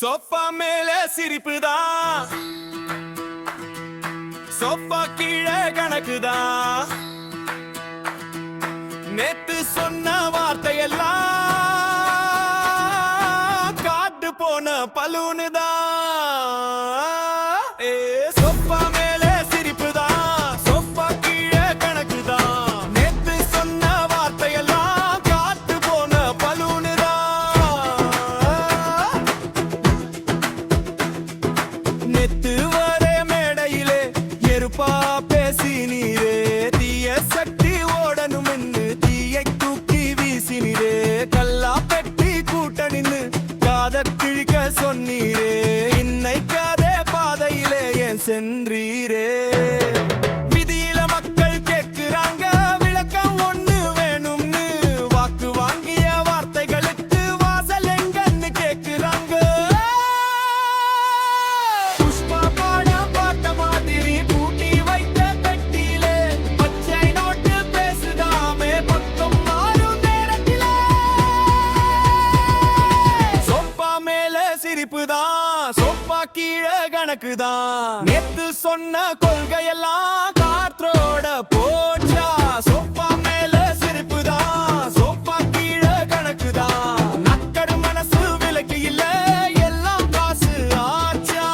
Sofa மேலே சிரிப்புதான், sofa கீழே கணக்குதான். நேத்து சொன்ன வார்த்தையெல்லாம் காட்டு போன பலூனுதான். சோஃபா மேலே சிரிப்புதான், சோஃபா கீழே கணக்குதான். நேத்து சொன்ன வார்த்தையெல்லாம் காட்டு போன பலூனுதான். நேத்து வரை மேடையிலே எருப்பா பேசினீரே, தீய சக்தி ஓடணும் என்று தீயை தூக்கி வீசினீரே. கல்லா பெட்டி கூட்ட நின்னு காத கிழிக்க சொன்னீரே, இன்னைக்கு அதே பாதையிலே ஏன் சென்றீரே? விதியில மக்கள் கேட்கிறாங்க விளக்கம் ஒண்ணு வேணும்னு, வாக்கு வாங்கிய வார்த்தைகளுக்கு வாசல் எங்கன்னு கேட்கிறாங்க. புஷ்பா பாடம் பார்த்த மாதிரி பூட்டி வைத்த பெட்டியிலே பச்சை நோட்டு பேசுதாமே பக்கம் மாறும் நேரத்திலே. சோஃபா மேல சிரிப்புதான், சோஃபா கீழே கணக்குதான். நேத்து சொன்ன கொள்கையெல்லாம் காற்றோட போச்சா? சோஃபா மேல சிரிப்புதான், சோஃபா கீழே கணக்குதான். நக்கடு மனசு விலக்கு இல்ல, எல்லாம் காசு ஆச்சா?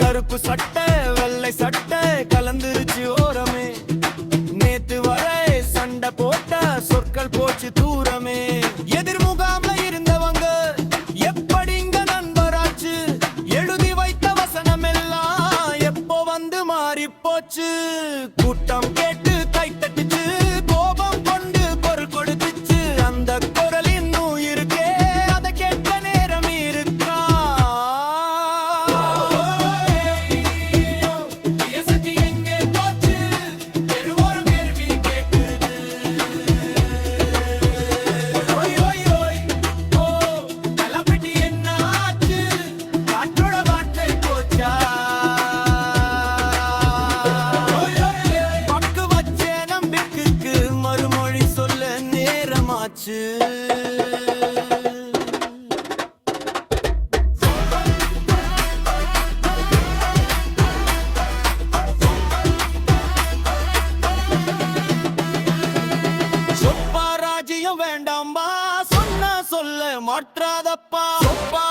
கருப்பு சட்டை வெள்ளை சட்டை கலந்துருச்சு ஓரமே. நேத்து வரை சண்டை போட்ட சொற்கள் போச்சு தூரமே. எதிர் முகாம்ல இருந்தவங்க எப்படி இங்க நண்பராச்சு? எழுதி வைத்த வசனம் எல்லாம் எப்போ வந்து மாறி போச்சு? கூட்டம் கேட்டு கை தட்டுச்சு, கோபம் கொண்டு பொருள் கொடுத்துச்சு. அந்த குரல் இன்னும் இருக்கே, அதை கேட்க நேரம் இருக்கா? பக்கு வச்ச நம்பிக்கைக்கு மறுமொழி சொல்ல நேரமாச்சு. சொப்பா ராஜ்யம் வேண்டாம்பா, சொன்னா சொல்ல மாற்றாதப்பா. சொப்பா